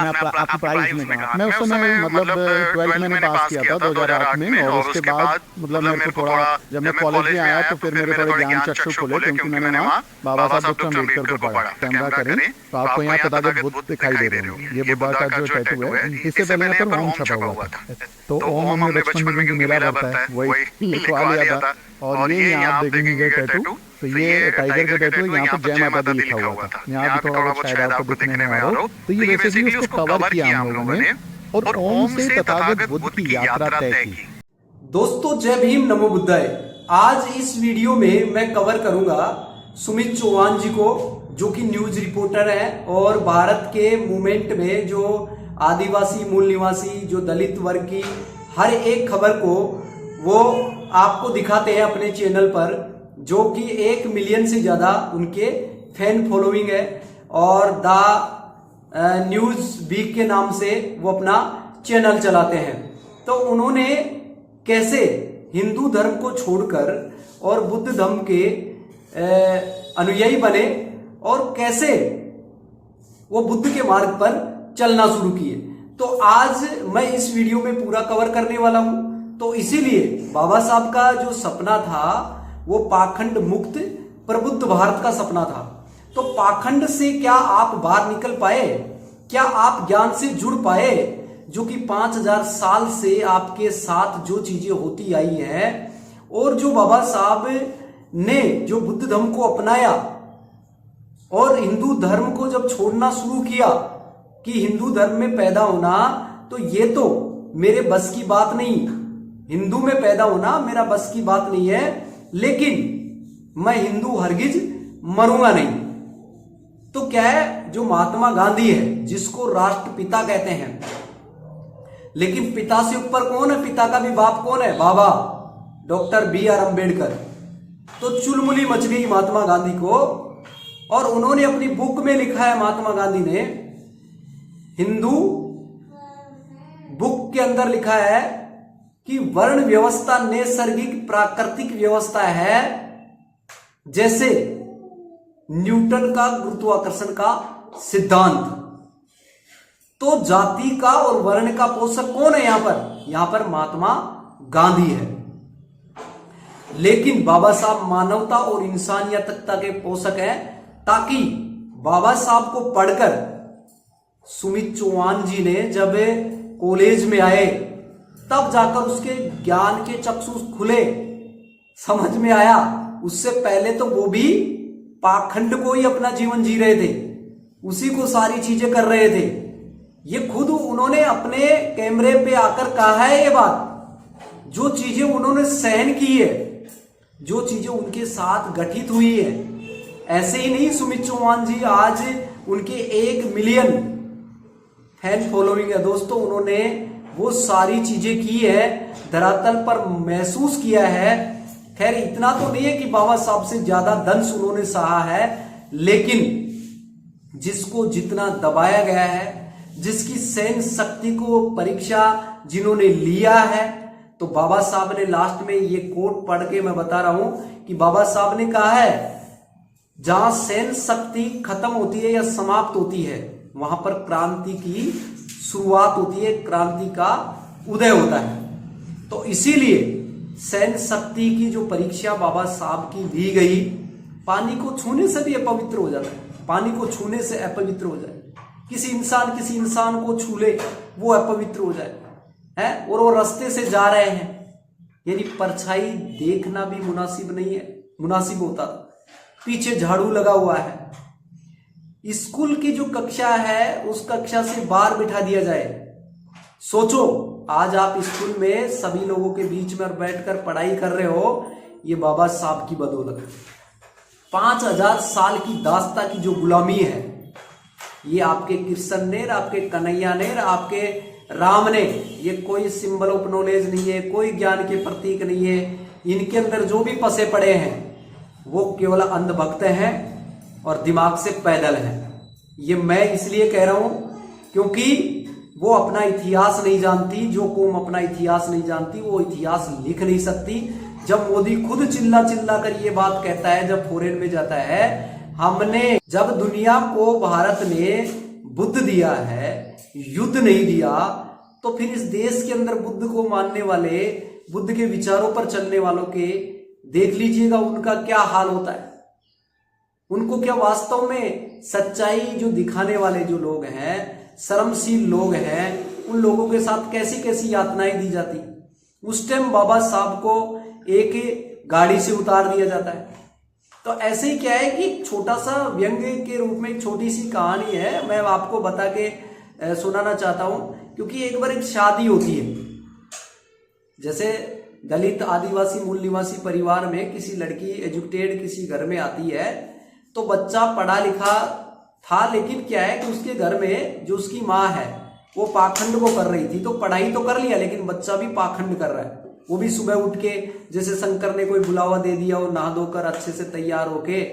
मैं आपकी पढ़ाई में कहा मैं उस समय मतलब 12th मैंने पास किया था 2008 में। और उसके बाद मतलब मेरे को थोड़ा जब मैं कॉलेज में आया तो फिर मेरे थोड़े ज्ञान चक्षु खुले, क्योंकि मैंने वहाँ बाबा साहब डॉक्टर अम्बेडकर को पढ़ा। कैमरा करें तो आपको यहाँ तथागत बुद्ध दिखाई दे रहे होंगे। ये बुद्धा का जो टैटू है, इससे पहले यहाँ पर ओम छपा हुआ था। तो ओम हमने बचपन में क्योंकि मेला भरता है वही लिखवा लिया था। और ये यहाँ आप देखेंगे टैटू, तो ये टाइगर का टैटू है। यहाँ पर जय माता दी लिखा हुआ था। यहाँ भी थोड़ा बहुत शायद आपको दिखने में आ रहा हो। तो ये बेसिकली उसको कवर किया हम लोगों ने और ओम से तथागत बुद्ध की यात्रा तय की। दोस्तों जय भीम नमो बुद्धाय। आज इस वीडियो में मैं कवर करूंगा सुमित चौहान जी को, जो कि न्यूज रिपोर्टर हैं और भारत के मूवमेंट में जो आदिवासी मूल निवासी जो दलित वर्ग की हर एक खबर को वो आपको दिखाते हैं अपने चैनल पर, जो कि 1 मिलियन से ज्यादा उनके फैन फॉलोइंग है। और द न्यूज वीक के नाम से वो अपना चैनल चलाते हैं। तो उन्होंने कैसे हिंदू धर्म को छोड़कर और बुद्ध धर्म के अनुयायी बने और कैसे वो बुद्ध के मार्ग पर चलना शुरू किए, तो आज मैं इस वीडियो में पूरा कवर करने वाला हूं। तो इसीलिए बाबा साहब का जो सपना था वो पाखंड मुक्त प्रबुद्ध भारत का सपना था। तो पाखंड से क्या आप बाहर निकल पाए? क्या आप ज्ञान से जुड़ पाए? जो कि 5000 साल से आपके साथ जो चीजें होती आई हैं और जो बाबा साहब ने जो बुद्ध धर्म को अपनाया और हिंदू धर्म को जब छोड़ना शुरू किया कि हिंदू धर्म में पैदा होना तो ये तो मेरे बस की बात नहीं, हिंदू में पैदा होना मेरा बस की बात नहीं है, लेकिन मैं हिंदू हरगिज मरूंगा नहीं। तो क्या है, जो महात्मा गांधी है जिसको राष्ट्रपिता कहते हैं, लेकिन पिता से ऊपर कौन है? पिता का भी बाप कौन है? बाबा डॉक्टर BR अम्बेडकर। तो चुलमुली मच गई महात्मा गांधी को और उन्होंने अपनी बुक में लिखा है, महात्मा गांधी ने हिंदू बुक के अंदर लिखा है कि वर्ण व्यवस्था नैसर्गिक प्राकृतिक व्यवस्था है, जैसे न्यूटन का गुरुत्वाकर्षण का सिद्धांत। तो जाति का और वर्ण का पोषक कौन है यहां पर? यहां पर महात्मा गांधी है। लेकिन बाबा साहब मानवता और इंसानियतता के पोषक हैं, ताकि बाबा साहब को पढ़कर सुमित चौहान जी ने जब कॉलेज में आए तब जाकर उसके ज्ञान के चक्षु खुले, समझ में आया। उससे पहले तो वो भी पाखंड को ही अपना जीवन जी रहे थे, उसी को सारी चीजें कर रहे थे। ये खुद उन्होंने अपने कैमरे पे आकर कहा है ये बात। जो चीजें उन्होंने सहन की है, जो चीजें उनके साथ घटित हुई है, ऐसे ही नहीं सुमित चौहान जी आज उनके 1 मिलियन फैन फॉलोइंग है दोस्तों। उन्होंने वो सारी चीजें की है, धरातल पर महसूस किया है। खैर इतना तो नहीं है कि बाबा साहब से ज्यादा दंश उन्होंने सहा है, लेकिन जिसको जितना दबाया गया है, जिसकी सहन शक्ति को परीक्षा जिन्होंने लिया है, तो बाबा साहब ने लास्ट में ये कोट पढ़ के मैं बता रहा हूं कि बाबा साहब ने कहा है, जहां सहन शक्ति खत्म होती है या समाप्त होती है, वहां पर क्रांति की शुरुआत होती है, क्रांति का उदय होता है। तो इसीलिए सहन शक्ति की जो परीक्षा बाबा साहब की दी गई, पानी को छूने से भी अपवित्र हो जाता है, पानी को छूने से अपवित्र हो जाए, किसी इंसान को छू ले वो अपवित्र हो जाए है। और वो रास्ते से जा रहे हैं, यानी परछाई देखना भी मुनासिब नहीं है, मुनासिब होता, पीछे झाड़ू लगा हुआ है। स्कूल की जो कक्षा है उस कक्षा से बाहर बिठा दिया जाए। सोचो आज आप स्कूल में सभी लोगों के बीच में बैठकर पढ़ाई कर रहे हो, ये बाबा साहब की बदौलत। 5000 साल की दास्ता की जो गुलामी है, ये आपके कृष्ण ने, आपके कन्हैया ने, आपके राम ने, ये कोई सिंबल ऑफ नॉलेज नहीं है, कोई ज्ञान के प्रतीक नहीं है। इनके अंदर जो भी फंसे पड़े हैं वो केवल अंधभक्त हैं और दिमाग से पैदल हैं। ये मैं इसलिए कह रहा हूं क्योंकि वो अपना इतिहास नहीं जानती। जो कौम अपना इतिहास नहीं जानती वो इतिहास लिख नहीं सकती। जब मोदी खुद चिल्ला चिल्ला कर ये बात कहता है, जब फॉरेन में जाता है, हमने जब दुनिया को भारत ने बुद्ध दिया है, युद्ध नहीं दिया, तो फिर इस देश के अंदर बुद्ध को मानने वाले, बुद्ध के विचारों पर चलने वालों के देख लीजिएगा उनका क्या हाल होता है। उनको क्या वास्तव में सच्चाई जो दिखाने वाले जो लोग हैं, शर्मशील लोग हैं, उन लोगों के साथ कैसी कैसी यातनाएं दी जाती। उस टाइम बाबा साहब को एक गाड़ी से उतार दिया जाता है। तो ऐसे ही क्या है कि एक छोटा सा व्यंग के रूप में एक छोटी सी कहानी है, मैं आपको बता के सुनाना चाहता हूं। क्योंकि एक बार एक शादी होती है, जैसे दलित आदिवासी मूल निवासी परिवार में किसी लड़की एजुकेटेड किसी घर में आती है, तो बच्चा पढ़ा लिखा था, लेकिन क्या है कि उसके घर में जो उसकी माँ है वो पाखंड को कर रही थी। तो पढ़ाई तो कर लिया, लेकिन बच्चा भी पाखंड कर रहा है। वो भी सुबह उठ के, जैसे शंकर ने कोई बुलावा दे दिया, वो नहा धोकर अच्छे से तैयार होके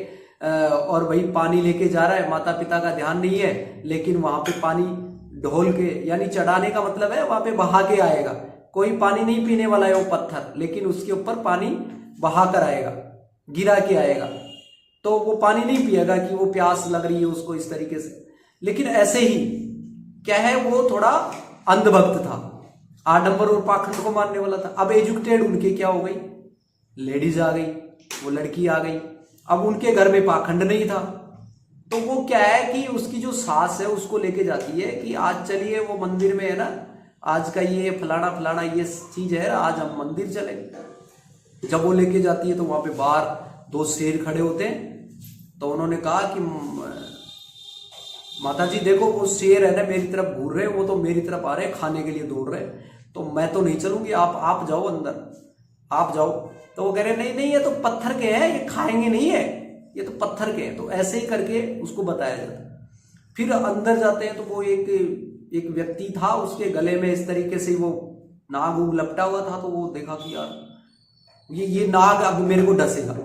और वही पानी लेके जा रहा है। माता पिता का ध्यान नहीं है, लेकिन वहां पे पानी ढोल के, यानी चढ़ाने का मतलब है वहां पे बहा के आएगा। कोई पानी नहीं पीने वाला है वो पत्थर, लेकिन उसके ऊपर पानी बहा कर आएगा, गिरा के आएगा। तो वो पानी नहीं पिएगा कि वो प्यास लग रही है उसको इस तरीके से। लेकिन ऐसे ही क्या है, वो थोड़ा अंधभक्त था, आडंबर और पाखंड को मानने वाला था। अब एजुकेटेड उनके क्या हो गई, लेडीज आ गई, वो लड़की आ गई। अब उनके घर में पाखंड नहीं था, तो वो क्या है कि उसकी जो सास है उसको लेके जाती है कि आज चलिए वो मंदिर में है ना, आज का ये फलाना फलाना ये चीज है, आज हम मंदिर चलेंगे। जब वो लेके जाती है तो वहां पे बाहर 2 शेर खड़े होते हैं। तो उन्होंने कहा कि माता जी देखो वो शेर है ना मेरी तरफ घूर रहे, वो तो मेरी तरफ आ रहे, खाने के लिए दौड़ रहे, तो मैं तो नहीं चलूंगी, आप जाओ अंदर, आप जाओ। तो वो कह रहे नहीं नहीं, ये तो पत्थर के हैं, ये खाएंगे नहीं है, ये तो पत्थर के हैं। तो ऐसे ही करके उसको बताया जाता। फिर अंदर जाते हैं तो वो एक व्यक्ति था, उसके गले में इस तरीके से वो नाग उग लपटा हुआ था। तो वो देखा कि यार ये नाग अब मेरे को डसेगा।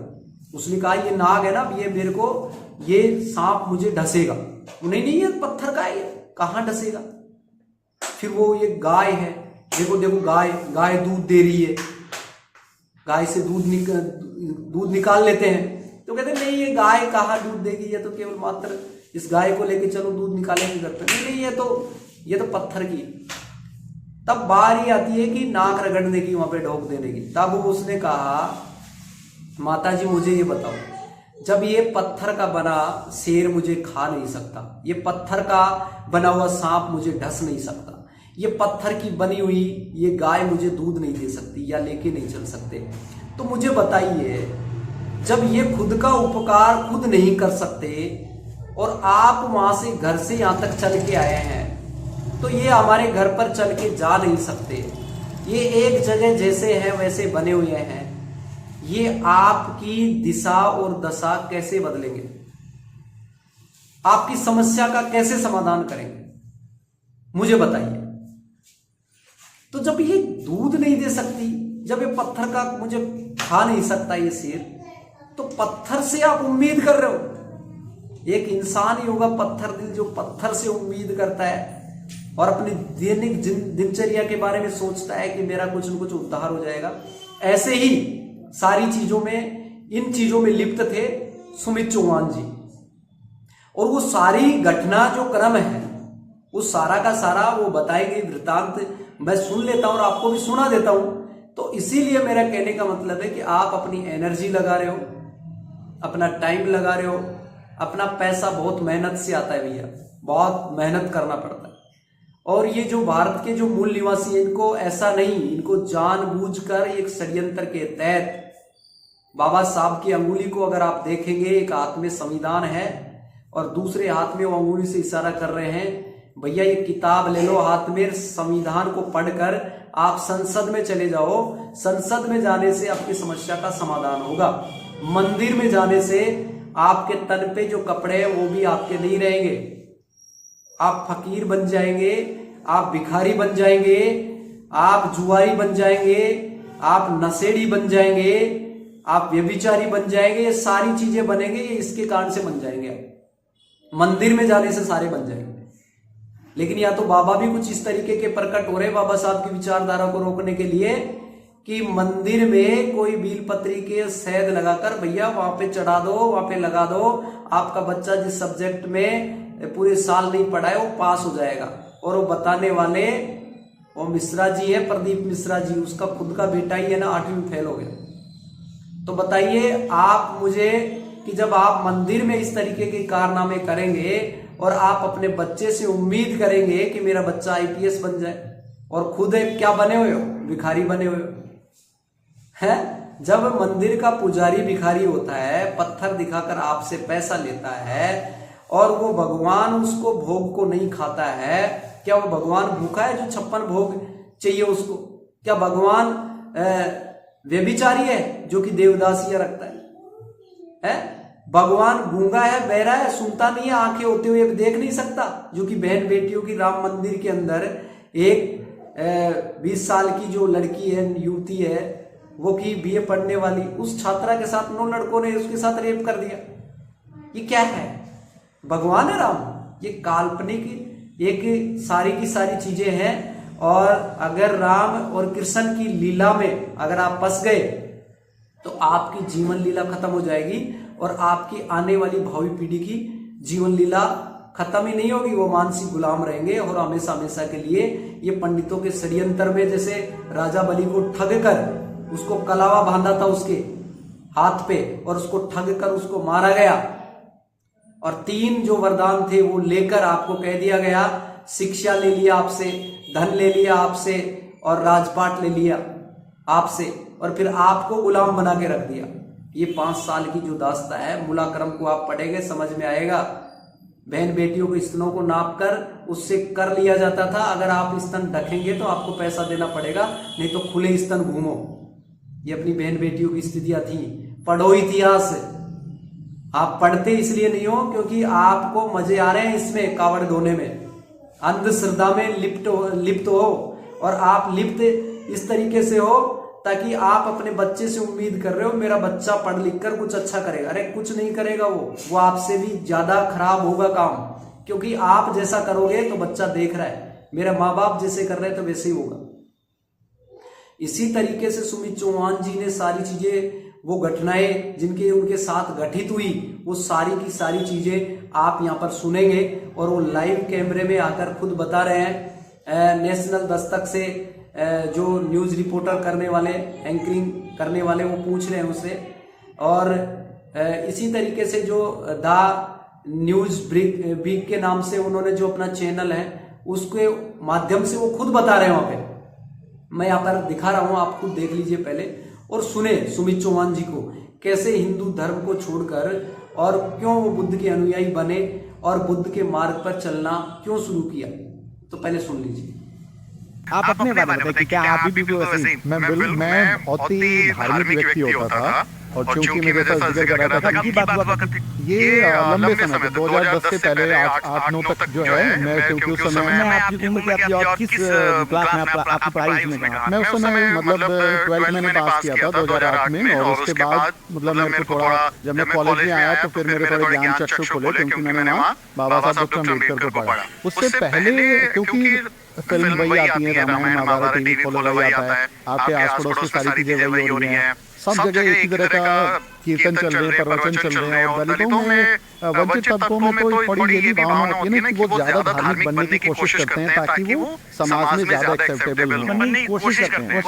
उसने कहा ये नाग है ना, ये मेरे को, ये सांप मुझे डसेगा। नहीं नहीं, ये पत्थर का है, ये कहाँ डसेगा। फिर वो ये गाय है, देखो देखो गाय दूध दे रही है, गाय से दूध निकाल लेते हैं। तो कहते नहीं ये गाय कहाँ दूध देगी, ये तो केवल मात्र इस गाय को लेके चलो दूध निकालेंगे घर पे। नहीं नहीं, ये तो पत्थर की। तब बारी आती है कि नाक रगड़ने की, वहां पे ढोक देने की। तब उसने कहा माता जी मुझे ये बताओ, जब ये पत्थर का बना शेर मुझे खा नहीं सकता, ये पत्थर का बना हुआ सांप मुझे ढस नहीं सकता, ये पत्थर की बनी हुई ये गाय मुझे दूध नहीं दे सकती या लेके नहीं चल सकते, तो मुझे बताइए जब ये खुद का उपकार खुद नहीं कर सकते और आप वहां से घर से यहां तक चल के आए हैं, तो ये हमारे घर पर चल के जा नहीं सकते, ये एक जगह जैसे है वैसे बने हुए हैं, ये आपकी दिशा और दशा कैसे बदलेंगे, आपकी समस्या का कैसे समाधान करेंगे, मुझे बताइए। तो जब ये दूध नहीं दे सकती, जब ये पत्थर का मुझे खा नहीं सकता ये शेर, तो पत्थर से आप उम्मीद कर रहे हो। एक इंसान ही होगा पत्थर दिल, जो पत्थर से उम्मीद करता है और अपनी दैनिक दिनचर्या के बारे में सोचता है कि मेरा कुछ न कुछ उद्धार हो जाएगा। ऐसे ही सारी चीजों में, इन चीजों में लिप्त थे सुमित चौहान जी। और वो सारी घटना जो क्रम है, वो सारा का सारा वो बताई गई वृतांत मैं सुन लेता हूं और आपको भी सुना देता हूं। तो इसीलिए मेरा कहने का मतलब है कि आप अपनी एनर्जी लगा रहे हो, अपना टाइम लगा रहे हो, अपना पैसा बहुत मेहनत से आता है भैया, बहुत मेहनत करना पड़ता है। और ये जो भारत के जो मूल निवासी हैं, इनको ऐसा नहीं, इनको जानबूझकर एक षड्यंत्र के तहत बाबा साहब की अंगुली को अगर आप देखेंगे, एक हाथ में संविधान है और दूसरे हाथ में वो अंगुली से इशारा कर रहे हैं, भैया ये किताब ले लो हाथ में, संविधान को पढ़कर आप संसद में चले जाओ, संसद में जाने से आपकी समस्या का समाधान होगा। मंदिर में जाने से आपके तन पे जो कपड़े हैं वो भी आपके नहीं रहेंगे, आप फकीर बन जाएंगे, आप भिखारी बन जाएंगे, आप जुआरी बन जाएंगे, आप नशेड़ी बन जाएंगे, आप व्यभिचारी बन जाएंगे, ये सारी चीजें बनेंगे, ये इसके कारण से बन जाएंगे। मंदिर में जाने से सारे बन जाएंगे। लेकिन या तो बाबा भी कुछ इस तरीके के प्रकट हो रहे बाबा साहब की विचारधारा को रोकने के लिए कि मंदिर में कोई बीलपत्री के शहद लगाकर भैया वहां पे चढ़ा दो, वहां पे लगा दो, आपका बच्चा जिस सब्जेक्ट में पूरे साल नहीं पढ़ा है वो पास हो जाएगा। और वो बताने वाले वो मिश्रा जी है, प्रदीप मिश्रा जी, उसका खुद का बेटा ही है ना 8वीं में फेल हो गया। तो बताइए आप मुझे कि जब आप मंदिर में इस तरीके के कारनामे करेंगे और आप अपने बच्चे से उम्मीद करेंगे कि मेरा बच्चा आईपीएस बन जाए, और खुद एक क्या बने हुए हो, भिखारी बने हुए हो हैं। जब मंदिर का पुजारी भिखारी होता है, पत्थर दिखाकर आपसे पैसा लेता है और वो भगवान उसको भोग को नहीं खाता है, क्या वो भगवान भूखा है जो 56 भोग चाहिए उसको? क्या भगवान व्यभिचारी है जो कि देवदासियां रखता है? भगवान गूंगा है, बहरा है, सुनता नहीं है, आंखें होते हुए देख नहीं सकता, जो कि बहन बेटियों की राम मंदिर के अंदर एक 20 साल की जो लड़की है, युवती है, वो की बीए पढ़ने वाली, उस छात्रा के साथ 9 लड़कों ने उसके साथ रेप कर दिया। ये क्या है? भगवान है राम? ये काल्पनिक एक सारी की सारी चीजें हैं। और अगर राम और कृष्ण की लीला में अगर आप फंस गए तो आपकी जीवन लीला खत्म हो जाएगी और आपकी आने वाली भावी पीढ़ी की जीवन लीला खत्म ही नहीं होगी। वो मानसिक गुलाम रहेंगे और हमेशा हमेशा के लिए ये पंडितों के षड्यंत्र में, जैसे राजा बलि को ठग कर उसको कलावा बांधा था उसके हाथ पे और उसको ठग कर उसको मारा गया, और 3 जो वरदान थे वो लेकर आपको कह दिया गया, शिक्षा ले लिया आपसे, धन ले लिया आपसे और राजपाट ले लिया आपसे, और फिर आपको गुलाम बना के रख दिया। ये 5 साल की जो दास्ता है, मूलाक्रम को आप पढ़ेंगे समझ में आएगा। बहन बेटियों के स्तनों को नाप कर उससे कर लिया जाता था, अगर आप स्तन ढकेंगे तो आपको पैसा देना पड़ेगा, नहीं तो खुले स्तन घूमो। ये अपनी बहन बेटियों की स्थितियां थी। पढ़ो इतिहास। आप पढ़ते इसलिए नहीं हो क्योंकि आपको मजे आ रहे हैं इसमें कावड़ धोने में, अंधश्रद्धा में लिप्त हो, और आप लिप्त इस तरीके से हो ताकि आप अपने बच्चे से उम्मीद कर रहे हो मेरा बच्चा पढ़ लिख कर कुछ अच्छा करेगा। अरे कुछ नहीं करेगा, वो आपसे भी ज्यादा खराब होगा काम, क्योंकि आप जैसा करोगे तो बच्चा देख रहा है, मेरे माँ बाप जैसे कर रहे हैं तो वैसे ही होगा। इसी तरीके से सुमित चौहान जी ने सारी चीजें, वो घटनाएं जिनके उनके साथ घटित हुई, वो सारी की सारी चीजें आप यहाँ पर सुनेंगे, और वो लाइव कैमरे में आकर खुद बता रहे हैं। नेशनल दस्तक से जो न्यूज रिपोर्टर करने वाले, एंकरिंग करने वाले, वो पूछ रहे हैं उससे, और इसी तरीके से जो द न्यूज ब्रिक के नाम से उन्होंने जो अपना चैनल है उसके माध्यम से वो खुद बता रहे हैं वहां पे। मैं यहाँ पर दिखा रहा हूं, आप खुद देख लीजिए पहले और सुने सुमित चौहान जी को, कैसे हिंदू धर्म को छोड़कर और क्यों वो बुद्ध के अनुयायी बने और बुद्ध के मार्ग पर चलना क्यों शुरू किया। तो पहले सुन लीजिए। आप अपने बारे में बताइए, क्या आप भी वैसे? मैं बहुत ही धार्मिक व्यक्ति होता था, और चूंकि मेरे साथ जिक्र कर रहा था इनकी बात हुआ करती, ये लंबे समय 2010 से पहले 8-9 तक जो है, मैं क्योंकि उस समय मैं आपकी उम्र क्या थी और किस क्लास में आपकी पढ़ाई में कहा? मैं उस समय मतलब 12th मैंने पास किया था 2008 में, और उसके बाद मतलब मेरे को थोड़ा, जब मैं कॉलेज में आया तो फिर मेरे थोड़े ज्ञान चक्षु खुले, क्योंकि मैंने वहाँ बाबा साहब डॉक्टर अम्बेडकर को पढ़ा। उससे पहले क्योंकि फिल्म वही आती है, रामायण महाभारत टीवी फॉलो वही आता है, आपके आस पड़ोस की सारी चीजें वही हो रही हैं, सब जगह एक ही तरह का कीर्तन चल रहे हैं, प्रवचन चल रहे हैं, और दलितों में, वंचित तबकों में तो थोड़ी यही भावना होती है ना कि वो ज्यादा धार्मिक बनने की कोशिश करते हैं ताकि वो समाज में ज्यादा एक्सेप्टेबल हो। कोशिश करते हैं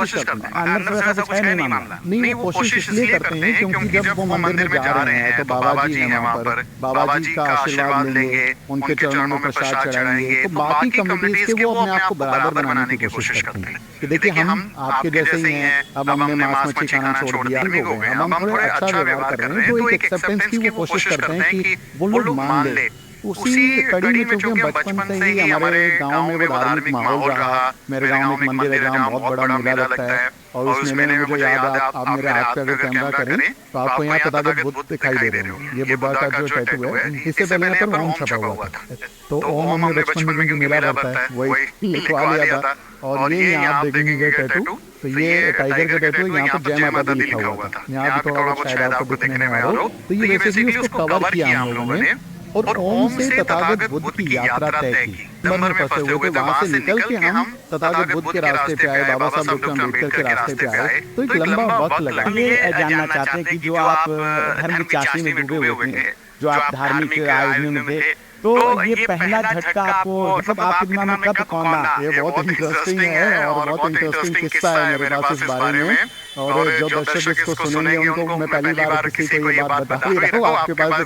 अंदर से ऐसा कुछ है नहीं मामला, नहीं, वो कोशिश इसलिए करते हैं क्योंकि जब वो मंदिर में जा रहे हैं तो बाबा जी हैं वहाँ पर, बाबा जी का आशीर्वाद लेंगे, उनके चरणों में प्रसाद चढ़ाएंगे, तो बाकी कम्युनिटीज के वो अपने आप को बराबर बनाने की कोशिश करते हैं कि देखिए हम आपके जैसे ही हैं, अब हमने मांस मच्छी खाना छोड़ दिया, हो गए, हम थोड़े अच्छा व्यवहार कर रहे हैं, तो एक एक्सेप्टेंस की वो कोशिश करते हैं कि वो लोग मान ले। उसी कड़ी में चूंकि बचपन से ही हमारे गांव में वो धार्मिक माहौल रहा, मेरे गांव में एक मंदिर है जहाँ बहुत बड़ा मेला लगता है, और उस मेले में मुझे याद, आप मेरे हाथ पे अगर कैमरा करें तो आपको यहाँ तथागत बुद्ध दिखाई दे रहे हैं। ये बुद्धा का जो टैटू है, इससे पहले यहाँ पर ओम छपा हुआ था, तो ओम हमने बचपन में जो मेला लगता है वही लिखवा लिया था, और ये यहाँ आप देखेंगे टैटू, तो ये टाइगर का टैटू, यहाँ पर जय माता दी लिखा हुआ था, यहाँ भी थोड़ा बहुत शायद आपको दिखने में आया हो। तो ये बेसिकली उसको कवर किया हम लोगों ने, और ओम से तथागत बुद्ध की यात्रा तय की। नंबर में फंसे हुए थे, वहां से निकल के हम तथागत बुद्ध के रास्ते पे आए, बाबा साहब डॉक्टर अम्बेडकर के रास्ते पे आए, तो एक लंबा वक्त लगा। ये जानना चाहते हैं कि जो आप धर्म की चाशनी में डूबे हुए थे, जो आप धार्मिक आयोजनों में थे, तो ये पहला झटका आपको मतलब आपके दिमाग में कब कौन आया? ये बहुत इंटरेस्टिंग है और बहुत इंटरेस्टिंग किस्सा है मेरे पास इस बारे में। और जो दर्शक इसको सुनेंगे उनको मैं पहली बार किसी को ये बात बता ही रहा हूँ, आपके पास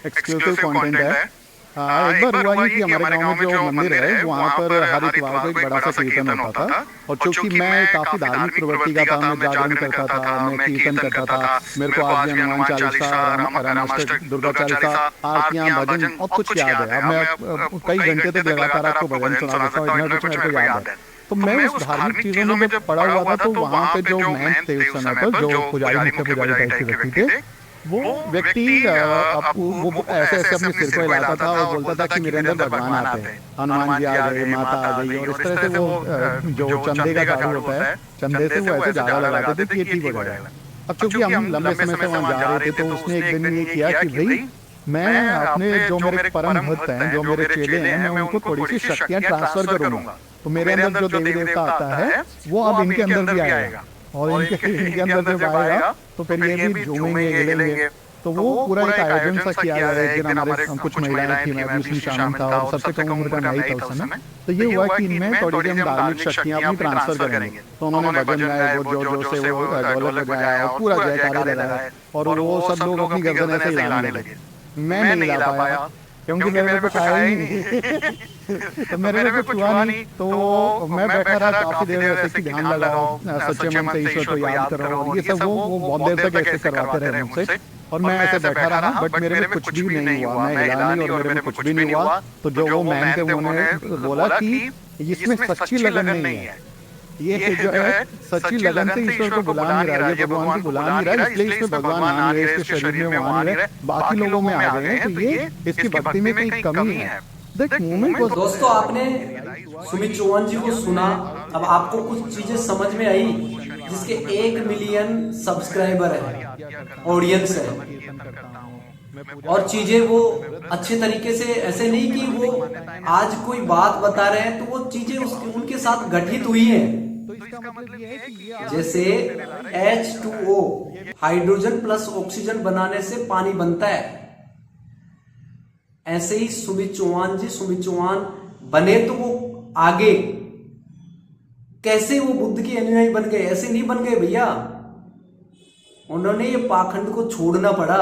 एक्सक्लूसिव कंटेंट है। एक बार हुआ ये कि हमारे गांव में जो मंदिर है वहाँ पर हर इतवार को एक बड़ा सा कीर्तन होता था। और चूंकि मैं काफी धार्मिक प्रवृत्ति का था, मैं जागरण करता था, मैं कीर्तन करता था, मेरे को आज भी हनुमान चालीसा, रामाष्टक, दुर्गा चालीसा, आरतियां, भजन और कुछ याद है। अब मैं कई घंटे तक लगातार आपको भजन सुना देता हूँ, इतना कुछ मेरे को याद है। तो मैं उस धार्मिक चीजों में जब पड़ा हुआ था तो वहाँ पे जो महंत थे उस समय पर, जो पुजारी, मुख्य पुजारी टाइप के व्यक्ति थे, वो व्यक्ति वो ऐसे ऐसे अपने सिर को हिलाता था और बोलता था कि मेरे अंदर भगवान आते हैं, हनुमान जी आ गए, माता आ गई। और इस तरह से वो जो चंदे का झाड़ू होता है, चंदे से वो ऐसे झाड़ा लगाते थे कि ये ठीक हो जाएगा। अब चूंकि हम लंबे समय से वहाँ जा रहे थे तो उसने एक दिन ये किया कि भाई मैं अपने जो मेरे परम भक्त हैं, जो मेरे चेले हैं, मैं उनको थोड़ी सी शक्तियाँ ट्रांसफर करूंगा। तो मेरे अंदर जो देवी देवता आता है वो अब इनके अंदर भी आएगा और इनके अंदर जब आएगा तो फिर ये भी झूमेंगे, हिलेंगे। तो वो पूरा एक आयोजन सा किया गया। एक दिन हमारे कुछ महिलाएं थी, मैं भी उसमें शामिल था और सबसे कम उम्र का मैं ही था उस समय। तो ये हुआ कि इनमें थोड़ी हम धार्मिक शक्तियां अपनी ट्रांसफर करेंगे। तो उन्होंने भजन गाए, वो जोर जोर से वो ढोलक बजाया और पूरा जयकारे लगाया और वो सब लोग अपनी गर्दन ऐसे हिलाने लगे। मैं नहीं हिला पाया क्योंकि मेरे को आया ही नहीं। तो मेरे को छुआ नहीं। तो मैं बैठा रहा काफी देर, ऐसे कि ध्यान लगाओ, सच्चे मन से ईश्वर को याद करो, ये सब वो बहुत देर तक ऐसे करवाते रहे मुझसे। और मैं ऐसे बैठा रहा, बट मेरे में कुछ भी नहीं हुआ, मैं हिला नहीं और मेरे में कुछ भी नहीं हुआ। तो जो वो मैन थे उन्होंने बोला कि इसमें सच्ची लगन नहीं है, ये जो है सच्ची लगन से ईश्वर को बुला नहीं रहा, ये भगवान को बुला नहीं रहा, इसलिए इसमें भगवान आ नहीं रहे, इसके शरीर में वो आ नहीं रहे, बाकी लोगों में आ गए हैं। तो ये इसकी भक्ति में कहीं कमी है। दोस्तों आपने सुमित चौहान जी को सुना। अब आपको कुछ चीजें समझ में आई, जिसके 1 मिलियन सब्सक्राइबर है, ऑडियंस है, और चीजें वो अच्छे तरीके से, ऐसे नहीं कि वो आज कोई बात बता रहे हैं तो वो चीजें उनके साथ घटित हुई हैं। जैसे H2O हाइड्रोजन प्लस ऑक्सीजन बनाने से पानी बनता है, ऐसे ही सुमित चौहान बने तो वो आगे कैसे वो बुद्ध के अनुयायी बन गए? ऐसे नहीं बन गए भैया, उन्होंने ये पाखंड को छोड़ना पड़ा,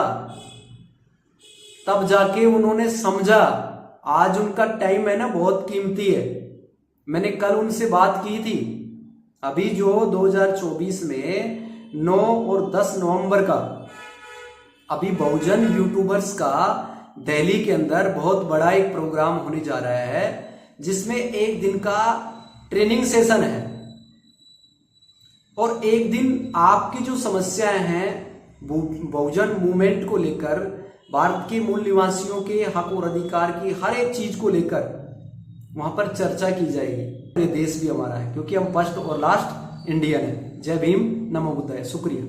तब जाके उन्होंने समझा। आज उनका टाइम है ना बहुत कीमती है। मैंने कल उनसे बात की थी, अभी जो 2024 में 9 और 10 नवंबर का अभी बहुजन यूट्यूबर्स का दिल्ली के अंदर बहुत बड़ा एक प्रोग्राम होने जा रहा है, जिसमें 1 दिन का ट्रेनिंग सेशन है और 1 दिन आपकी जो समस्याएं हैं बहुजन मूवमेंट को लेकर, भारत के मूल निवासियों के हक और अधिकार की हर एक चीज को लेकर वहां पर चर्चा की जाएगी। ये देश भी हमारा है क्योंकि हम फर्स्ट और लास्ट इंडियन है। जय भीम, नमो बुद्धाय, शुक्रिया।